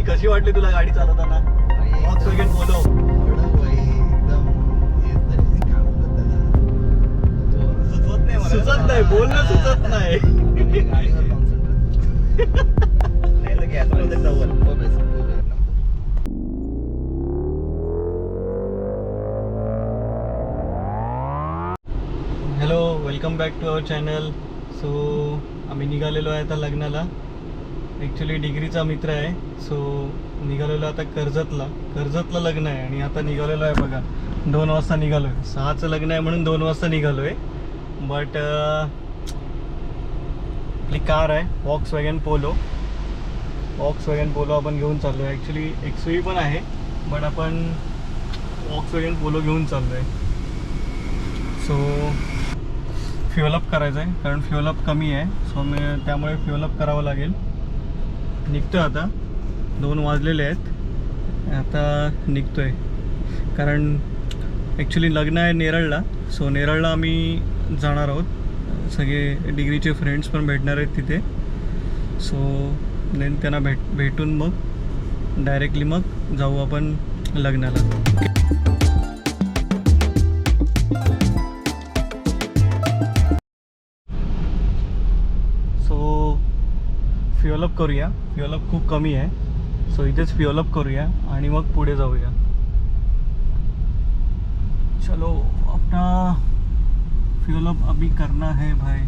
कशी वाटली तुला गाडी चालवताना? Volkswagen Polo. सुचत नाही, बोलणं सुचत नाही. Hello, welcome back to our channel. So आम्ही निघालेलो आहे आता लग्नाला. ॲक्च्युली डिग्रीचा मित्र आहे. सो निघालेलो आता कर्जतला लग्न आहे आणि आता निघालेलो आहे बघा 2 वाजता निघालो आहे. 6चं लग्न आहे म्हणून 2 वाजता निघालो आहे. बट आपली कार आहे Volkswagen Polo आपण घेऊन चाललो आहे. ॲक्च्युली XUV पण आहे बट आपण Volkswagen Polo घेऊन चाललो आहे. सो फ्युअलअप करायचं आहे कारण फ्युअलअप कमी आहे. सो त्यामुळे फ्युअलअप करावं लागेल. निघतो आता 2 वाजलेले आहेत. आता निघतो आहे कारण ॲक्च्युली लग्न आहे नेरळला. सो नेरळला आम्ही जाणार आहोत. सगळे डिग्रीचे फ्रेंड्स पण भेटणार आहेत तिथे. सो देन त्यांना भेटून मग डायरेक्टली मग जाऊ आपण लग्नाला. सो फ्युअलअप करूया. फ्युअलअप खूप कमी आहे. सो इथेच फ्युअलअप करूया आणि मग पुढे जाऊया. चलो अपना फ्युअलअप अभी करना है भाई.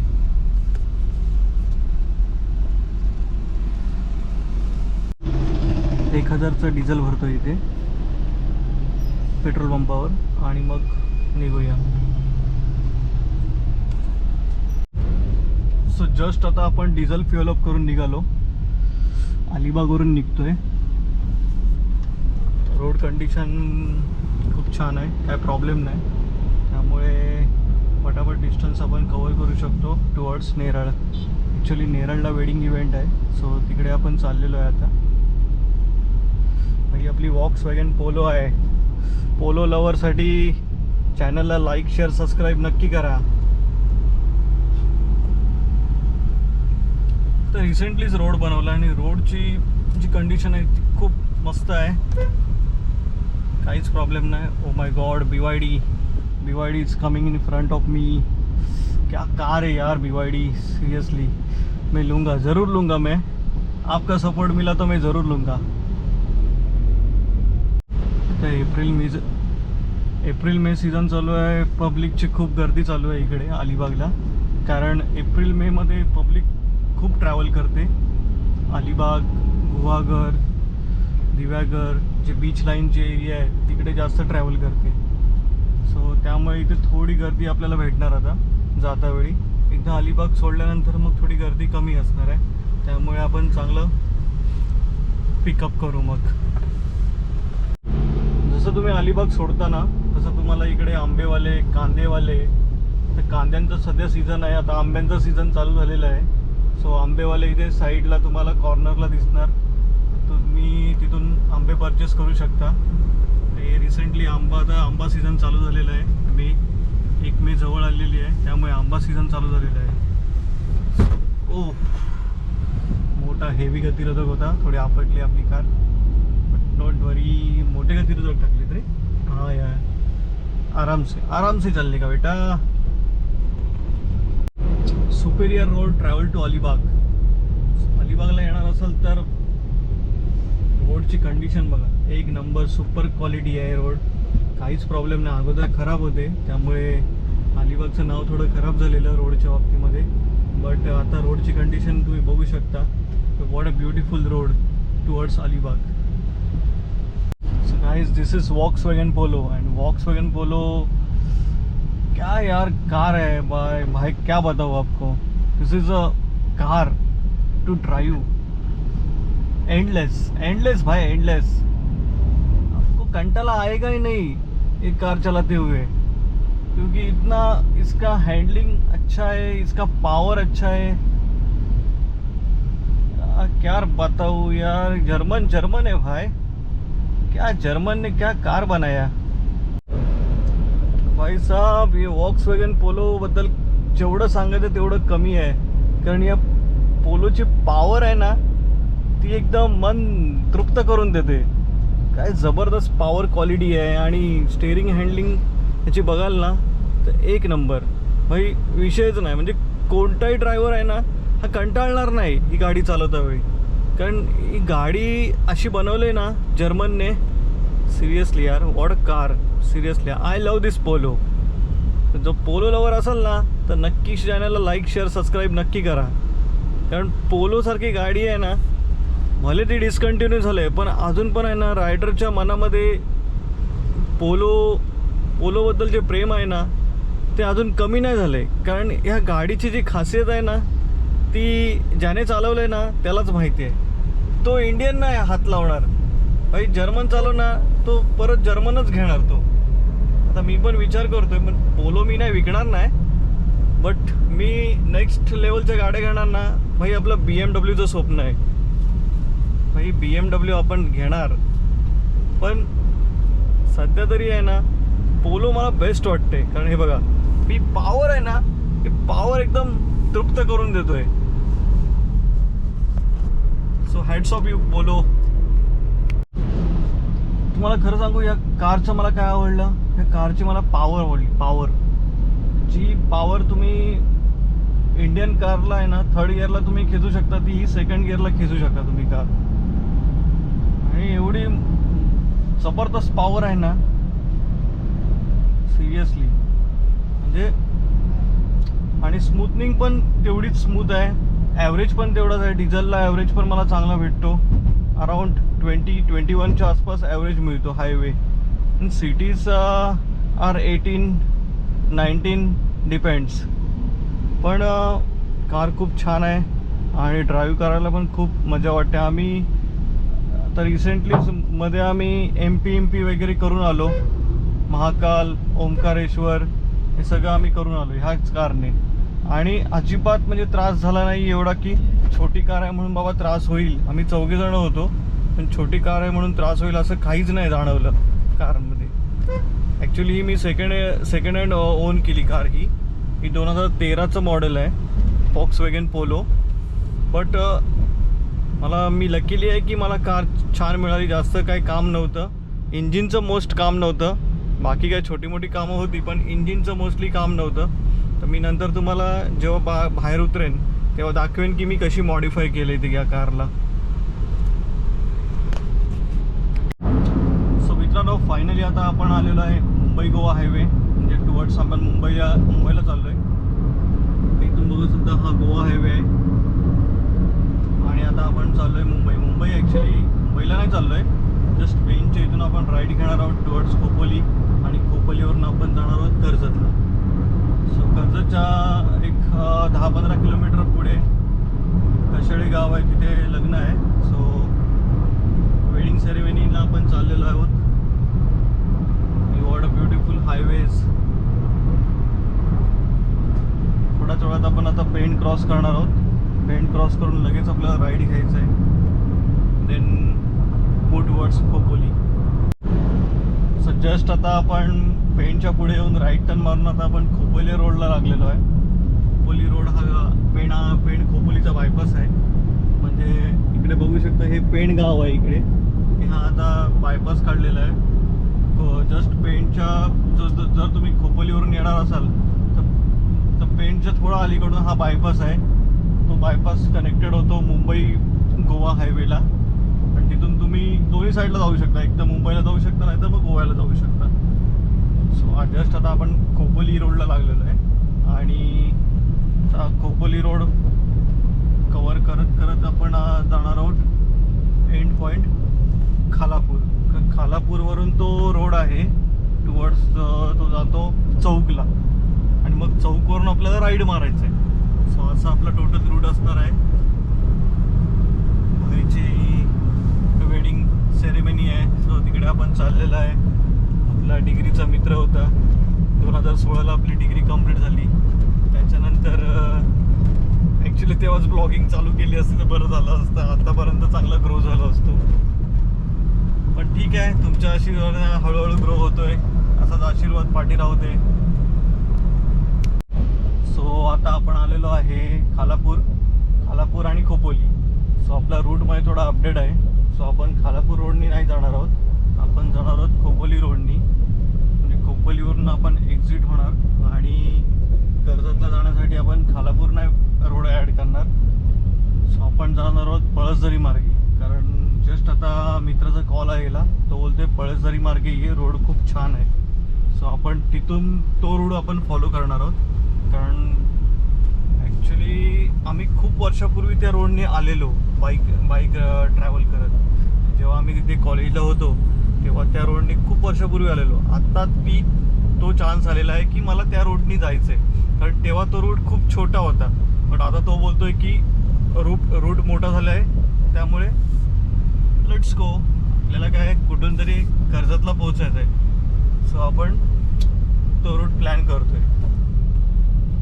एक 1000चं डिझेल भरतो इथे पेट्रोल पंपावर आणि मग निघूया. सो जस्ट आता आपण डिझेल फ्युअलअप करून निघालो. अलिबागवरून निघतोय. रोड कंडिशन खूप छान आहे, काय प्रॉब्लेम नाही. त्यामुळे फटाफट डिस्टन्स आपण कवर करू शकतो टुवर्ड्स नेरळ. ॲक्च्युली नेरळला वेडिंग इव्हेंट आहे. सो तिकडे आपण चाललेलो आहे आता. ही आपली Volkswagen Polo आहे. पोलो लवरसाठी चॅनलला लाईक शेअर सबस्क्राईब नक्की करा. तर रिसेंटलीच रोड बनवला आणि रोडची जी कंडिशन आहे ती खूप मस्त आहे. काहीच प्रॉब्लेम नाही. Oh my God, BYD is coming in front of me. क्या कार है यार BYD. सीरियसली मैं लूँगा, ज़रूर लूँगा. मैं आपका सपोर्ट मिला तो मैं ज़रूर लूँगा. तर एप्रिल मे सीझन चालू आहे. पब्लिकची खूप गर्दी चालू आहे इकडे अलिबागला. कारण एप्रिल मे मध्ये पब्लिक खूप ट्रॅव्हल करते. अलिबाग, गुहागर, दिव्यागर जे बीच लाईनचे एरिया आहे तिकडे जास्त ट्रॅव्हल करते. सो त्यामुळे इथे थोडी गर्दी आपल्याला भेटणार आता जातावेळी. एकदा अलिबाग सोडल्यानंतर मग थोडी गर्दी कमी असणार आहे. त्यामुळे आपण चांगलं पिकअप करू. मग जसं तुम्ही अलिबाग सोडता ना तसं तुम्हाला इकडे आंबेवाले, कांदेवाले, तर कांद्यांचं सध्या सीझन आहे. आता आंब्यांचं सीझन चालू झालेलं आहे. सो आंबेवाले इथे साईडला तुम्हाला कॉर्नरला दिसणार. तुम्ही तिथून आंबे परचेस करू शकता. ते रिसेंटली आंबा सीझन चालू झालेला आहे. 1 मे जवळ आलेली आहे त्यामुळे आंबा सीझन चालू झालेला आहे. ओ मोठा हेवी गतिरोधक होता. थोडी आपटली आपली कार. बट नॉट वरी. मोठे गतिरोधक टाकले तरी हाँ यार आराम से चलने का बेटा. सुपेरियर रोड ट्रॅव्हल टू अलिबागला येणार असेल तर रोडची कंडिशन बघा. 1 नंबर सुपर क्वालिटी आहे रोड. काहीच प्रॉब्लेम नाही. अगोदर खराब होते त्यामुळे अलिबागचं नाव थोडं खराब झालेलं रोडच्या बाबतीमध्ये. बट आता रोडची कंडिशन तुम्ही बघू शकता. What a beautiful road towards Alibag. So guys, this is Volkswagen Polo end Volkswagen Polo क्या यार कार है भाई क्या बताऊँ आपको. This is a car to drive. Endless भाई, एंडलेस. आपको कंटाला आएगा ही नहीं एक कार चलाते हुए क्योंकि इतना इसका हैंडलिंग अच्छा है, इसका पावर अच्छा है. क्या बताऊँ यार. जर्मन है भाई. क्या जर्मन ने क्या कार बनाया भाई साहब. ये Volkswagen Polo बद्दल जेवढं सांगायचं तेवढं कमी आहे. कारण या पोलोची पावर आहे ना ती एकदम मन तृप्त करून देते. काय जबरदस्त पॉवर क्वालिटी आहे आणि स्टेअरिंग हँडलिंग ह्याची बघाल ना तर एक नंबर भाई, विषयच नाही. म्हणजे कोणताही ड्रायव्हर आहे ना हा कंटाळणार नाही ही गाडी चालवता वेळी, कारण ही गाडी अशी बनवली ना जर्मनने. सिरियसली यार, what a car. Seriously I love this polo. जो पोलो लवर असेल ना तर नक्की चॅनलला लाईक शेअर सबस्क्राईब नक्की करा, कारण पोलोसारखी गाडी आहे ना, भले ती डिस्कंटिन्यू झालं आहे पण अजून पण आहे ना रायडरच्या मनामध्ये पोलोबद्दल जे प्रेम आहे ना ते अजून कमी नाही झालं आहे. कारण ह्या गाडीची जी खासियत आहे ना ती ज्याने चालवलं आहे ना त्यालाच माहिती आहे. तो इंडियन नाही हात लावणार भाई, जर्मन चालवणार तो परत जर्मनच घेणार तो. आता मी पण विचार करतोय, पण पोलो मी नाही विकणार नाही, बट मी नेक्स्ट लेवलच्या गाड्या घेणार ना भाई. आपलं BMWचं स्वप्न आहे भाई, BMW आपण घेणार. पण सध्या तरी आहे ना पोलो मला बेस्ट वाटते, कारण हे बघा मी पॉवर आहे ना, हे पॉवर एकदम तृप्त करून देतोय. So hats off you polo. तुम्हाला खरं सांगू या कारचं मला काय आवडलं, या कारची मला पॉवर आवडली. पॉवर जी पॉवर तुम्ही इंडियन कारला आहे ना 3rd गिअरला तुम्ही खेचू शकता, ती ही 2nd गिअरला खेचू शकता तुम्ही कार. आणि एवढी जबरदस्त पॉवर आहे ना सिरियसली. म्हणजे आणि स्मूथनिंग पण तेवढीच स्मूथ आहे, ॲव्हरेज पण तेवढाच आहे. डिझेलला ॲव्हरेज पण मला चांगला भेटतो, अराउंड 20-21च्या आसपास ॲव्हरेज मिळतो हायवे. Cities are 18-19 depends. पण कार खूप छान आहे आणि ड्राईव्ह करायला पण खूप मजा वाटते. आम्ही आता रिसेंटली मध्ये आम्ही MP वगैरे करून आलो, महाकाल, ओंकारेश्वर हे सगळं आम्ही करून आलो ह्याच कारने. आणि अजिबात म्हणजे त्रास झाला नाही एवढा की छोटी कार आहे म्हणून बाबा त्रास होईल. आम्ही 4 जण होतो, पण छोटी कार आहे म्हणून त्रास होईल असं काहीच नाही जाणवलं कारमध्ये. Actually he me second hand on केली कार. ही 2013चं मॉडेल आहे, Volkswagen polo. But me luckily आहे की मला कार छान मिळाली. जास्त काही काम नव्हतं, इंजिनचं मोस्ट काम नव्हतं, बाकी काही छोटी मोठी कामं होती पण इंजिनचं मोस्टली काम नव्हतं. तर मी नंतर तुम्हाला जेव्हा बाहेर उतरेन तेव्हा दाखवेन की मी कशी मॉडिफाय केली ती या कारला. सो मित्रांनो, फायनली आता आपण आलेलो आहे मुंबई गोवा हायवे, म्हणजे टुवर्ड्स आपण मुंबईला चाललो आहे. इथून बघू सुद्धा हा गोवा हायवे आहे आणि आता आपण चाललो आहे मुंबई. ॲक्च्युली मुंबईला नाही चाललो आहे, जस्ट पेनच्या इथून आपण राईड घेणार आहोत टुवर्ड्स खोपोली आणि खोपोलीवरून आपण जाणार आहोत कर्जतला. सो कर्जतच्या एक 10-15 किलोमीटर पुढे कशेळी गाव आहे, तिथे लग्न आहे. सो वेडिंग सेरेमनीला आपण चाललेलो आहोत. What a beautiful highways. थोड्याच वेळात आपण आता पेंट क्रॉस करणार आहोत. पेंट क्रॉस करून लगेच आपल्याला राईड घ्यायचं आहे, then go towards Khopoli. So just आता आपण पेंटच्या पुढे येऊन राईट टर्न मारून आता आपण खोपोली रोडला लागलेलो आहे. खोपोली रोड हा पेण खोपोलीचा बायपास आहे. म्हणजे इकडे बघू शकता हे पेण गाव आहे इकडे. हा आता बायपास काढलेला आहे. जस्ट पेणच्या जर तुम्ही खोपोलीवरून येणार असाल तर पेणच्या थोडा अलीकडून हा बायपास आहे. तो बायपास कनेक्टेड होतो मुंबई गोवा हायवेला आणि तिथून तुम्ही दोन्ही साईडला जाऊ शकता. एक तर मुंबईला जाऊ शकता, नाही तर मग गोव्याला जाऊ शकता. सो जस्ट आता आपण खोपोली रोडला लागलेलो आहे आणि खोपोली रोड कवर करत आपण जाणार आहोत एंड पॉईंट खालापूर. खालापूरवरून तो रोड आहे टुवर्ड्स, तो जातो चौकला आणि मग चौकवरून आपल्याला राईड मारायचं आहे. सो असा आपला टोटल रूट असणार आहे. भाईची वेडिंग सेरेमनी आहे, सो तिकडे आपण चाललेला आहे. आपला डिग्रीचा मित्र होता, 2016ला आपली डिग्री कंप्लीट झाली. त्याच्यानंतर ॲक्च्युली तेव्हाच ब्लॉगिंग चालू केली असती तर बरं झालं असतं, आतापर्यंत चांगला ग्रो झाला असतो. पण ठीक आहे, तुमच्या आशीर्वादाने हळूहळू ग्रो होतोय, असाच आशीर्वाद पाठी राहू दे. सो आता आपण आलेलो आहे खालापूर आणि खोपोली. सो आपला रूटमध्ये थोडा अपडेट आहे. सो आपण खालापूर रोडनी नाही जाणार आहोत, आपण जाणार आहोत खोपोली रोडनी. म्हणजे खोपोलीवरून आपण एक्झिट होणार आणि कर्जतला जाण्यासाठी आपण खालापूर नाही रोड ॲड करणार. सो आपण जाणार आहोत पळसझरी मार्गे, कारण जस्ट आता मित्राचा कॉल आलेला, तो बोलतोय पळसझरी मार्गे ये रोड खूप छान आहे. सो आपण तिथून तो रोड आपण फॉलो करणार आहोत. कारण ॲक्च्युली आम्ही खूप वर्षापूर्वी त्या रोडने आलेलो बाईक ट्रॅव्हल करत. जेव्हा आम्ही तिथे कॉलेजला होतो तेव्हा त्या रोडने खूप वर्षापूर्वी आलेलो. आत्ता तो चान्स आलेला आहे की मला त्या रोडनी जायचं आहे, कारण तेव्हा तो रूट खूप छोटा होता. बट आता तो बोलतोय की रूट मोठा झाला आहे, त्यामुळे लेट्स गो. आपल्याला काय कुठून तरी कर्जतला पोहोचायचं आहे. सो आपण तो रूट प्लॅन करतोय.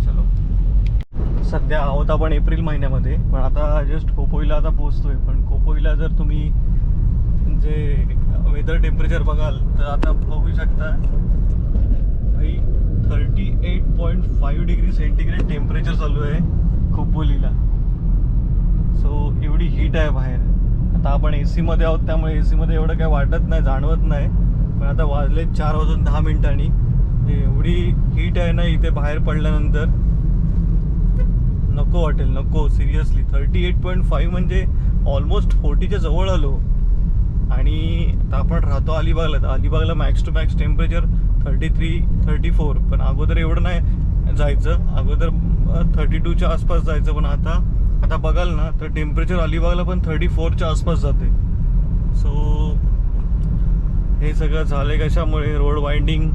चलो, सध्या आहोत आपण एप्रिल महिन्यामध्ये, पण आता जस्ट खोपोलीला आता पोहोचतोय. पण खोपोलीला जर तुम्ही जे वेदर टेम्परेचर बघाल तर आता बघू शकता भाई 38.5 डिग्री सेंटीग्रेड टेम्परेचर चालू आहे खोपोलीला. सो एवढी हीट आहे बाहेर. आता आपण AC मध्ये आहोत, त्यामुळे AC मध्ये एवढं काय वाटत नाही, जाणवत नाही. पण आता वाजले 4:10 एवढी हीट आहे ना इथे बाहेर पडल्यानंतर, नको वाटेल, नको. सिरियसली 38.5 म्हणजे ऑलमोस्ट 40च्या जवळ आलो. आणि आता आपण राहतो अलिबागला, तर अलिबागला मॅक्स टू मॅक्स टेम्परेचर 33-34. पण अगोदर एवढं नाही जायचं, अगोदर 32च्या आसपास जायचं. पण आता बघाल ना तर टेम्परेचर अलिबागला पण 34च्या आसपास जाते. सो हे सगळं झालं आहे कशामुळे? रोड वाइंडिंग,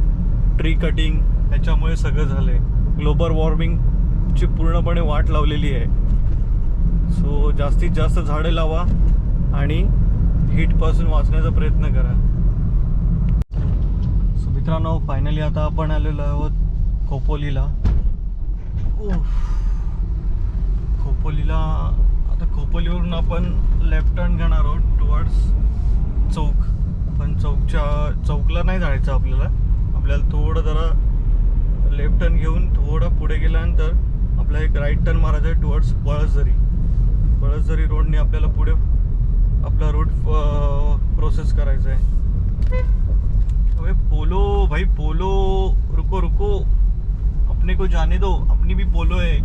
ट्री कटिंग, ह्याच्यामुळे सगळं झालं आहे. ग्लोबल वॉर्मिंगची पूर्णपणे वाट लावलेली आहे. सो जास्तीत जास्त झाडे लावा आणि हीटपासून वाचण्याचा प्रयत्न करा. सो मित्रांनो, फायनली आता आपण आलेलो आहोत खोपोलीला. खोपोलीला आता खोपोलीवरून आपण लेफ्ट टर्न घेणार आहोत टुवर्ड्स चौक. पण चौकला नाही जायचं आपल्याला थोडं जरा लेफ्ट टर्न घेऊन थोडं पुढे गेल्यानंतर आपल्याला एक राईट टर्न मारायचं आहे टुवर्ड्स पळसझरी रोडने आपल्याला पुढे आपला रूट प्रोसेस करायचा आहे. अबे पोलो भाई, पोलो रुको, अपने को जाने दो, अपनी भी पोलो है.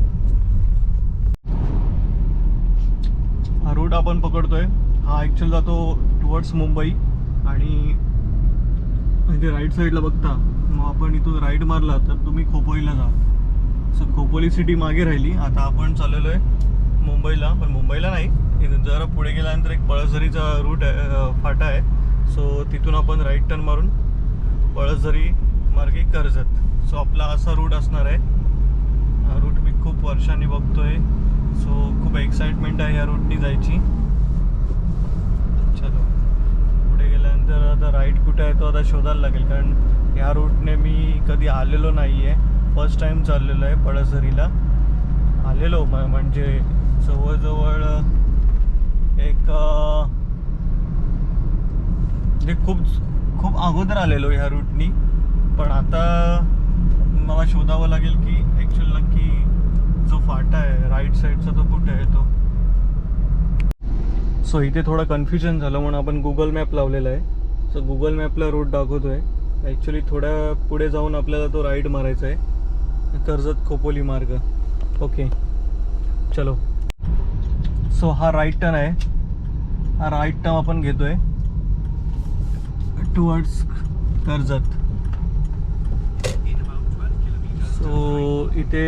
हा रूट आपण पकडतोय, हा ॲक्च्युअल जातो टुवर्ड्स मुंबई. आणि म्हणजे राईट साईडला बघता, मग आपण इथून राईट मारला तर तुम्ही खोपोलीला जा. सो खोपोली सिटी मागे राहिली. आता आपण चाललेलो आहे मुंबईला, पण मुंबईला नाही, इथून जरा पुढे गेल्यानंतर एक पळसझरीचा रूट आहे, फाटा आहे. सो तिथून आपण राईट टर्न मारून पळसझरी मार्गे कर्जत. सो आपला असा रूट असणार आहे. हा रूट मी खूप वर्षांनी बघतोय. सो खूप एक्साइटमेंट आहे या रूटनी जायची. चलो, पुढे गेल्यानंतर आता राईट कुठे आहे तो आता शोधायला लागेल, कारण ह्या रूटने मी कधी आलेलो नाही आहे. फर्स्ट टाईम चाललेलो आहे पळसझरीला. आलेलो म्हणजे जवळजवळ एक म्हणजे खूप अगोदर आलेलो ह्या रूटनी. पण आता मला शोधावं लागेल की ॲक्च्युअल नक्की जो फाटा आहे राईट साईडचा तो कुठे आहे तो. सो इथे थोडं कन्फ्युजन झालं म्हणून आपण गुगल मॅप लावलेला आहे. सो गुगल मॅपला रूट दाखवतोय. ॲक्च्युली थोड्या पुढे जाऊन आपल्याला तो राईट मारायचा आहे, कर्जत खोपोली मार्ग. ओके, चलो. सो हा राईट टर्न आहे. हा राईट टर्न आपण घेतोय टुवर्ड्स कर्जत. सो इथे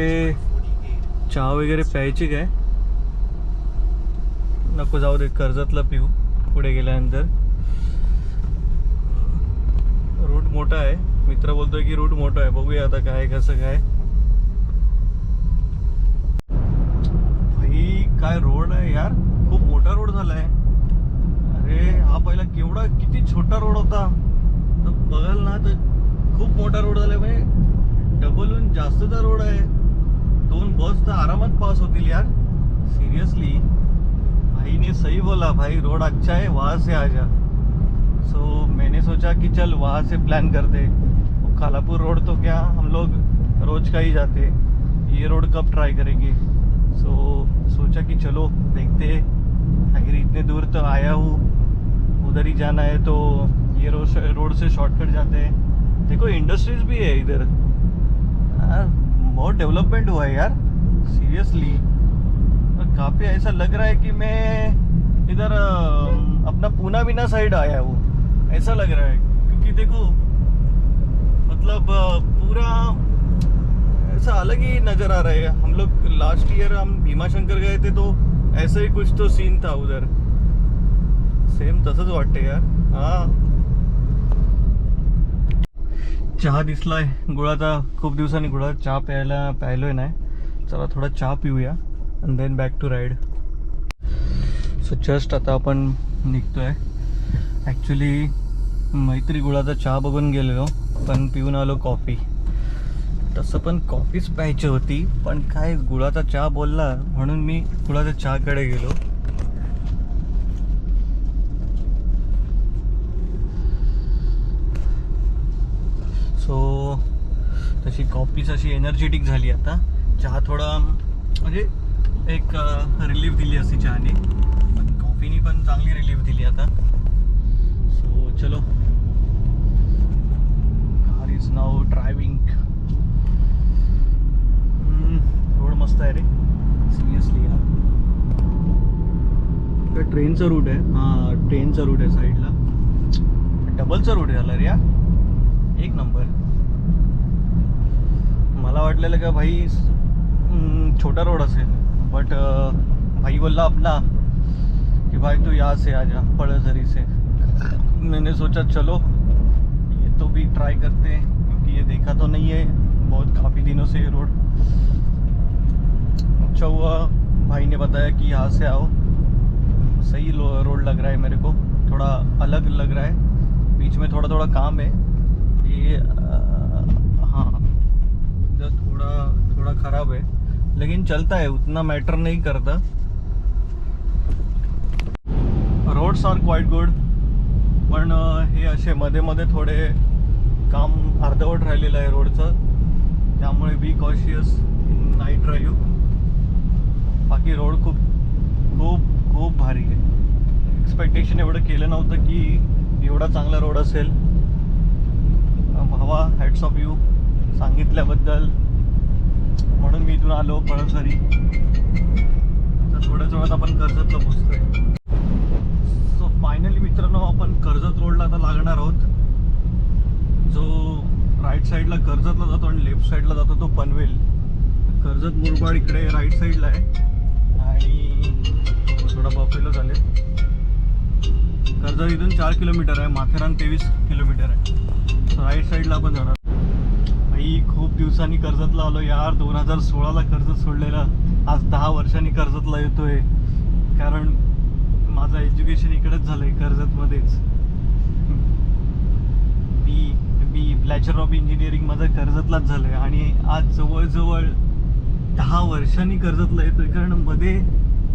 चहा वगैरे प्यायची काय? नको, जाऊ दे, कर्जतला पिऊ पुढे गेल्यानंतर. रूट मोठा आहे, मित्र बोलतोय की रूट मोठा आहे. बघूया आता काय कसं काय. भाई काय रोड आहे यार, खूप मोठा रोड झालाय. अरे हा पहिला किती छोटा रोड होता, तर बघाल ना तर खूप मोठा रोड झालाय. म्हणजे डबलहून जास्तचा रोड आहे. 2 बस तर आरामात पास होतील यार. सीरियसली भाई ने सही बोला भाई, रोड अच्छा है, वहाँ से आ जा. सो मैंने सोचा कि चल वहाँ से प्लान करते. वो खालापुर रोड तो क्या हम लोग रोज का ही जाते, ये रोड कब ट्राई करेंगे. सो सोचा कि चलो देखते आखिर इतने दूर तो आया हूँ, उधर ही जाना है, तो ये रोड से शॉर्टकट जाते हैं। देखो इंडस्ट्रीज भी है इधर यार, बहुत डेवलपमेंट हुआ है यार सीरियसली। और काफ़ी ऐसा लग रहा है कि मैं इधर अपना पूना बिना साइड आया हूँ, ऐसा लग रहा है। क्योंकि देखो मतलब पूरा ऐसा अलग ही नज़र आ रहा है। हम लोग लास्ट ईयर हम भीमाशंकर गए थे तो ऐसा ही कुछ तो सीन था उधर, सेम तसंच वाटते यार। हां, चहा दिसलाय गुळाचा, खूप दिवसांनी गुळाचा चहा प्यायलोय नाही। चला थोडा चहा पिऊया and then back to ride. So just आता आपण निघतोय। ॲक्च्युली मैत्री गुळाचा चहा बघून गेलेलो, पण पिऊन आलो कॉफी। तसं पण कॉफीच प्यायची होती, पण काय गुळाचा चहा बोलला म्हणून मी गुळाच्या चहाकडे गेलो। सो तशी कॉफीच अशी एनर्जेटिक झाली आता। चहा थोडा म्हणजे एक रिलीफ दिली असती चहाने, पण कॉफीनी पण चांगली रिलीफ दिली आता। सो चलो, car is now driving. Road मस्त आहे रे सिरियसली यार। काय ट्रेनचा रूट आहे? हां, ट्रेनचा रूट आहे साईडला, डबलचा रूट आहे रे यार, एक नंबर। मला वाटलेलं का भाई छोटा रोड असेल, बट भाई बोला अपना कि भाई तू यहाँ से आ जा पड़सरी से। मैंने सोचा चलो ये तो भी ट्राई करते हैं, क्योंकि ये देखा तो नहीं है बहुत काफ़ी दिनों से ये रोड। अच्छा हुआ भाई ने बताया कि यहाँ से आओ, सही रोड लग रहा है मेरे को, थोड़ा अलग लग रहा है। बीच में थोड़ा थोड़ा काम है ये, हाँ थोड़ा ख़राब है, लेकिन चलता है, उतना मैटर नहीं करता। रोड्स आर क्वाइट गुड, पण हे असे मध्ये मध्ये थोडे काम अर्धवट राहिलेलं आहे रोडचं, त्यामुळे be cautious in night drive. बाकी रोड खूप खूप खूप भारी आहे। एक्सपेक्टेशन एवढं केलं नव्हतं की एवढा चांगला रोड असेल। भावा हॅट्स ऑफ यू सांगितल्याबद्दल, म्हणून मी इथून आलो पळसरी। तर थोड्याच वेळात आपण कर्जतला पोहोचतोय। सो फायनली मित्रांनो, आपण कर्जत रोडला आता लागणार आहोत। जो राईट साईडला कर्जतला जातो आणि लेफ्ट साईडला जातो तो पनवेल। कर्जत मुरबाड इकडे राईट साईडला आहे आणि थोडा बफेलो झाले। कर्जत इथून 4 किलोमीटर आहे, माथेरान 23 किलोमीटर आहे। सो राईट साईडला आपण जाणार। भाई खूप दिवसांनी कर्जतला आलो यार, 2016ला कर्जत सोडलेलं, आज 10 वर्षांनी कर्जतला येतोय। कारण माझं एज्युकेशन इकडेच झालं आहे कर्जतमध्येच। बी बॅचलर ऑफ इंजिनिअरिंग माझं कर्जतलाच झालं आहे आणि आज जवळजवळ 10 वर्षांनी कर्जतला येतोय। कारण मध्ये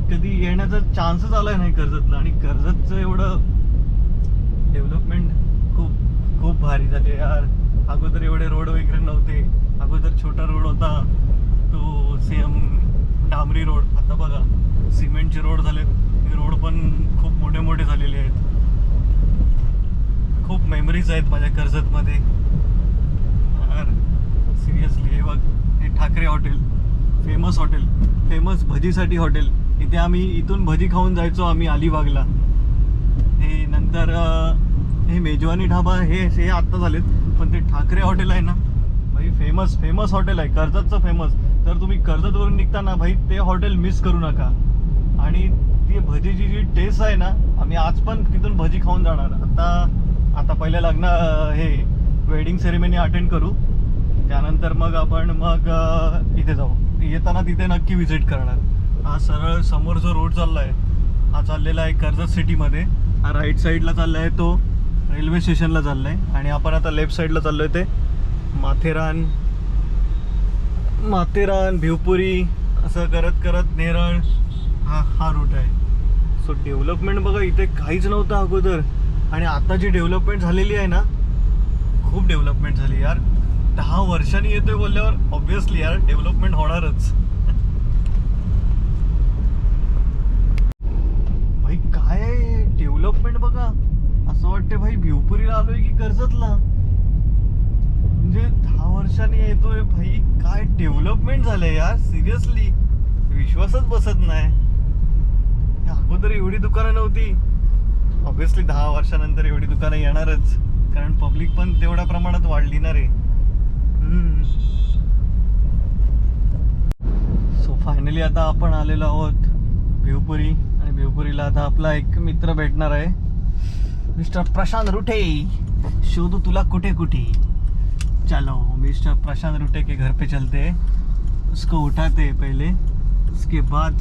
कधी येण्याचा चान्सच आला नाही कर्जतला, आणि कर्जतचं एवढं डेव्हलपमेंट खूप खूप भारी झाले यार। अगोदर एवढे रोड वगैरे नव्हते, अगोदर छोटा रोड होता तो सेम डांबरी रोड, आता बघा सिमेंटचे रोड झाले। रोड पण खूप मोठे मोठे झालेले आहेत। खूप मेमरीज आहेत माझ्या कर्जतमध्ये यार सिरियसली। हे बघ, हे ठाकरे हॉटेल, फेमस भजीसाठी हॉटेल। इथे आम्ही इथून भजी खाऊन जायचो आम्ही अलिबागला। हे नंतर हे मेजवानी ढाबा हे आत्ता झालेत, पण ते ठाकरे हॉटेल आहे ना भाई, फेमस हॉटेल आहे कर्जतचं फेमस। तर तुम्ही कर्जतवरून निघताना भाई ते हॉटेल मिस करू नका। आणि ती भजीची जी टेस्ट आहे ना, आम्ही आज पण तिथून भजी खाऊन जाणार। आता पहिले हे वेडिंग सेरेमनी अटेंड करू, त्यानंतर मग आपण इथे जाऊ। येताना तिथे नक्की व्हिजिट करणार। हा सरळ समोर जो रोड चालला आहे हा चाललेला आहे कर्जत सिटीमध्ये। हा राईट साईडला चालला आहे तो रेल्वे स्टेशनला चालला आहे, आणि आपण आता लेफ्ट साईडला चाललो आहे ते माथेरान भिवपुरी असं करत करत नेरळ हा रूट आहे। सो डेव्हलपमेंट बघा, इथे काहीच नव्हतं अगोदर, आणि आता जी डेव्हलपमेंट झालेली आहे ना, खूप डेव्हलपमेंट झाली यार। 10 वर्षांनी येतोय बोलल्यावर ऑब्व्हियसली यार डेव्हलपमेंट होणारच। डेव्हलपमेंट बघा, असं वाटते भाई भिवपुरीला आलोय की कर्जतला. म्हणजे 10 वर्षांनी येतोय भाई, काय डेव्हलपमेंट झालंय यार, सिरियसली विश्वासच बसत नाही. अगोदर एवढी दुकानं नव्हती. ऑब्विसली 10 वर्षानंतर एवढी दुकानं येणारच, कारण पब्लिक पण तेवढ्या प्रमाणात वाढली ना रे. सो फायनली आता आपण आलेलो आहोत भिवपुरी, आणि भिवपुरीला आता आपला एक मित्र भेटणार आहे, मिस्टर प्रशांत रुटे. शोधू तुला कुठे कुठे. चलो मिस्टर प्रशांत रुटे के घर पे चलते हैं, उसको उठाते पहले, उसके बाद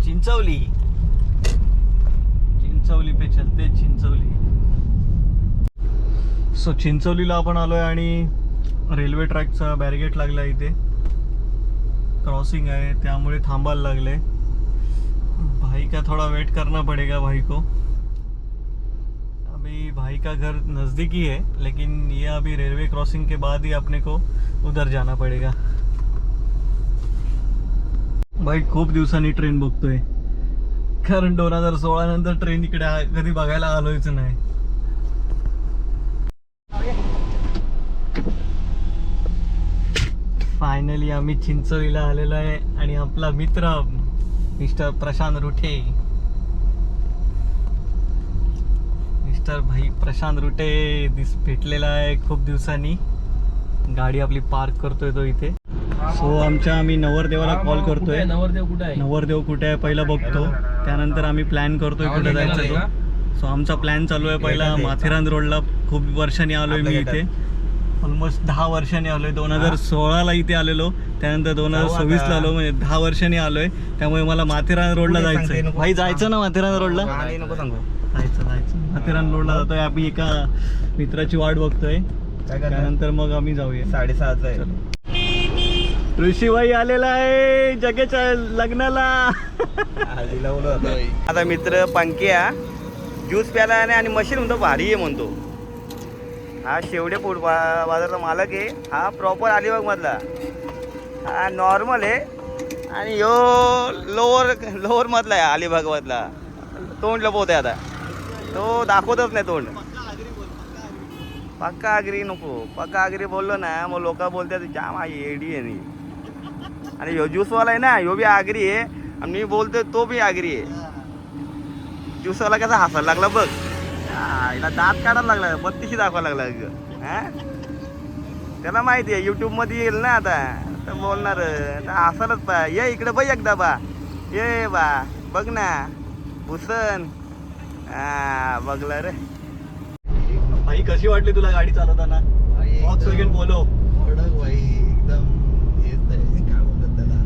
चिंचौली पे चलते. चिंचौली. सो चिंचौलीला आपण आलोय आणि रेल्वे ट्रॅकचा बॅरिगेट लागला इथे, क्रॉसिंग है, त्यामुळे थांबायला लागले. भाई का थोड़ा वेट करना पड़ेगा भाई को. अभी भाई का घर नज़दीक ही है, लेकिन ये अभी रेलवे क्रॉसिंग के बाद ही अपने को उधर जाना पड़ेगा. भाई खूप दिवसांनी ट्रेन बघतोय, कारण 2016 नंतर ट्रेन इकडे कधी बघायला आलोयच नाही. फायनली आम्ही चिंचोलीला आलेलो आहे आणि आपला मित्र मिस्टर प्रशांत रुटे, मिस्टर भाई प्रशांत रुटे भेटलेला आहे खूप दिवसांनी. गाडी आपली पार्क करतोय तो इथे. सो आम्ही नवरदेवाला कॉल करतोय. नवरदेव कुठे आहे? नवरदेव कुठे आहे पहिला बघतो, त्यानंतर आम्ही प्लॅन करतोय कुठे जायचं तो. सो आमचा प्लॅन चालू आहे पहिला माथेरान रोडला. खूप वर्षांनी आलोय मी इथे, ऑलमोस्ट 10 वर्षांनी आलोय. 2016ला इथे आलेलो, त्यानंतर 2026ला आलो, म्हणजे 10 वर्षांनी आलोय. त्यामुळे मला माथेरान रोडला जायचं. भाई जायचं ना माथेरान रोडला? जायचं माथेरान रोडला जातोय. आम्ही एका मित्राची वाट बघतोय, त्यानंतर मग आम्ही जाऊया. 6:30 आहे. ऋषीभाई आलेला आहे जगेच्या लग्नाला. आता मित्र पंक्या ज्यूस प्याला आणि मशीन म्हणतो भारी आहे म्हणतो. हा शेवडे फूड बाजारचा मालक आहे. हा प्रॉपर अलिबाग मधला. हा नॉर्मल आहे आणि यो लोअर मधला आहे अलिबाग मधला. तोंड लपवत आहे आता, तो दाखवतच नाही तोंड. पक्का आगरी नको, पक्का आगरी बोललो ना मग लोक बोलतात जाम आहे एडी आहे. आणि ह्यो ज्यूसवाला आहे ना, ह्यो बी आगरी आहे आणि मी बोलतोय तो बी आगरी आहे. ज्यूसवाला कसा हसायला लागला बघ, हिला दात काढायला लागला, बत्तीशी दाखवायला लागला. हा त्याला माहिती आहे युट्यूब मध्ये येईल ना आता, तर बोलणार हसायलाच. पा ये इकडे बघ एकदा बा, ये बा बघ ना भूषण. हा बघला रे. भाई कशी वाटली तुला गाडी चालवताना? Volkswagen Polo. भाई एकदम हेच आहे, काय बोलतात त्याला,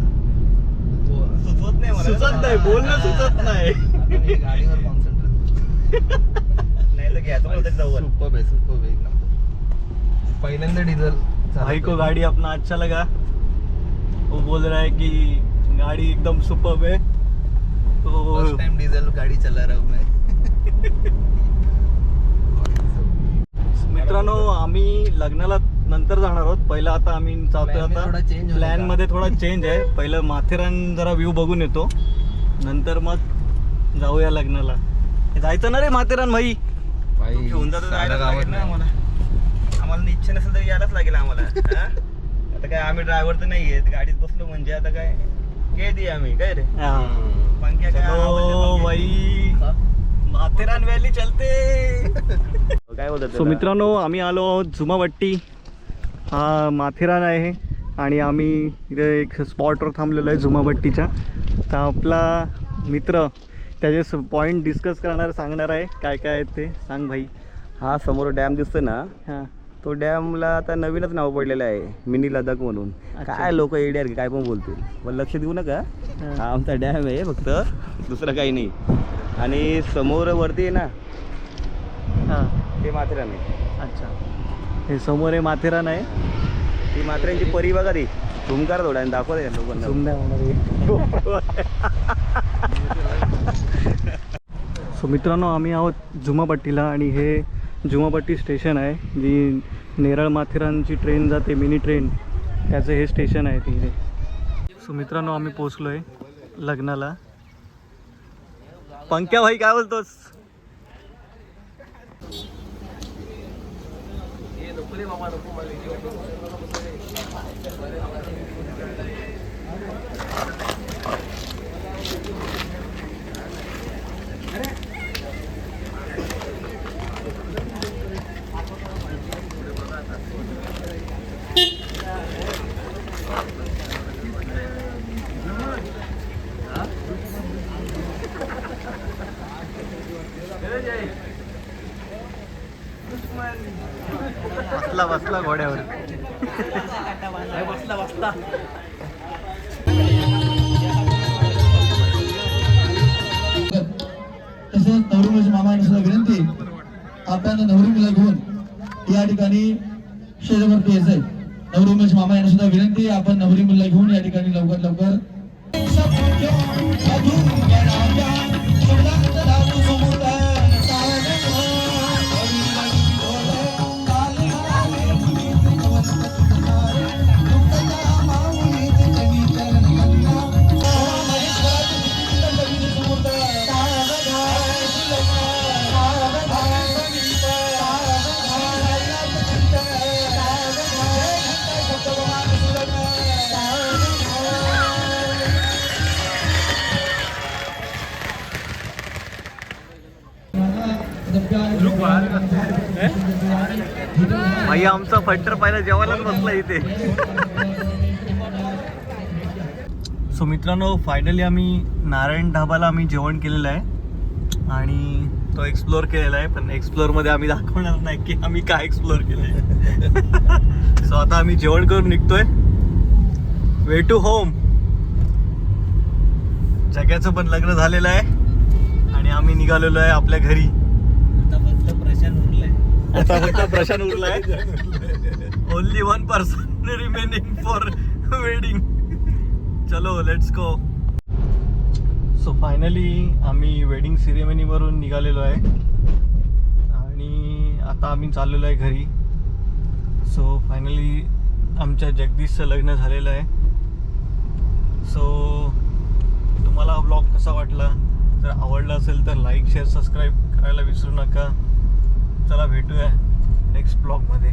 सुचत नाही मला. सुचत नाही, बोलणं सुचत नाही. गाडीवर कॉन्सन्ट्रेट नाही तर घ्यायचं बोलतात जाऊ. सुपर आहे, सुपर आहे एकदम. पहिल्यांदा डिझेल. भाई को गाड़ी अपना अच्छा लगा, वो बोल रहा है कि गाड़ी एकदम सुपर है. तो फर्स्ट टाइम डीजल गाड़ी चला रहा हूँ मैं. मित्रांनो आम्ही लग्नाला नंतर जाणार आहोत. पहिला आता आम्ही जातोय, आता प्लॅन मध्ये थोडा चेंज आहे. पहिलं माथेरान जरा व्ह्यू बघून येतो, नंतर मग जाऊया लग्नाला. जायचं ना रे माथेरान भाई? घेऊन जातो ना आम्हाला. आम्हाला इच्छा नसेल तर यायलाच लागेल आम्हाला. आता काय आम्ही ड्रायव्हर तर नाही आहेत, गाडीत बसलो म्हणजे आता काय घेते आम्ही काय रे. भाई माथेरान व्हॅली चलते. काय बोलतात? सो मित्रांनो आम्ही आलो आहोत झुमावट्टी. हा माथेरान आहे आणि आम्ही इथे एक स्पॉटवर थांबलेलो आहे झुमावट्टीच्या. तर आपला मित्र त्याचे पॉईंट डिस्कस करणार, सांगणार आहे काय काय आहेत ते. सांग भाई. हा समोर डॅम दिसतोय ना, हां तो डॅमला आता नवीनच नाव पडलेलं आहे मिनी लडाख म्हणून. काय लोक एडियर काय पण बोलतील, पण लक्ष देऊ नका. हा आमचा डॅम आहे फक्त, दुसरं काही नाही. आणि समोर वरती आहे ना, हां ते माथेरान आहे. अच्छा, हे समोर आहे माथेरान आहे. ती माथेरानची परी बघा, ती झूम करा थोड्या दाखवत आहे लोकांना. झूम नाही होणार. सो मित्रांनो आम्ही आहोत झुमापट्टीला आणि हे झुमापट्टी स्टेशन आहे, जी नेरळ माथेरानची ट्रेन जाते, मिनी ट्रेन, त्याचं हे स्टेशन आहे तिथे. सो मित्रांनो आम्ही पोचलो आहे लग्नाला. पंक्या भाई काय बोलतोस? बसला बसला घोड्यावर. तसेच नवरी मुलीची मामा यांना सुद्धा विनंती, आपण नवरी मुला घेऊन या ठिकाणी शेजावरती यायचंय. नवरी मुलीची मामा यांना सुद्धा विनंती, आपण नवरी मुलीला घेऊन या ठिकाणी लवकर लवकर आई आमचा फट्टर पाहिला जेवायलाच बसला इथे. सो मित्रांनो, फायनली आम्ही नारायण ढाबाला आम्ही जेवण केलेलं आहे आणि तो एक्सप्लोअर केलेला आहे. पण एक्सप्लोअरमध्ये आम्ही दाखवणार नाही की आम्ही काय एक्सप्लोअर केलं आहे. सो आता आम्ही जेवण करून निघतोय. Way to home. जग्याचं पण लग्न झालेलं आहे आणि आम्ही निघालेलो आहे आपल्या घरी. आता फक्त प्रशांत उरलाय. Only 1 person remaining for wedding. चलो लेट्स गो. सो फायनली आम्ही वेडिंग सेरेमनीवरून निघालेलो आहे आणि आता आम्ही चाललेलो आहे घरी. सो फायनली आमच्या जगदीशचं लग्न झालेलं आहे. सो तुम्हाला हा ब्लॉग कसा वाटला, जर आवडला असेल तर लाईक शेअर सबस्क्राईब करायला विसरू नका. चला भेटूया नेक्स्ट ब्लॉगमध्ये.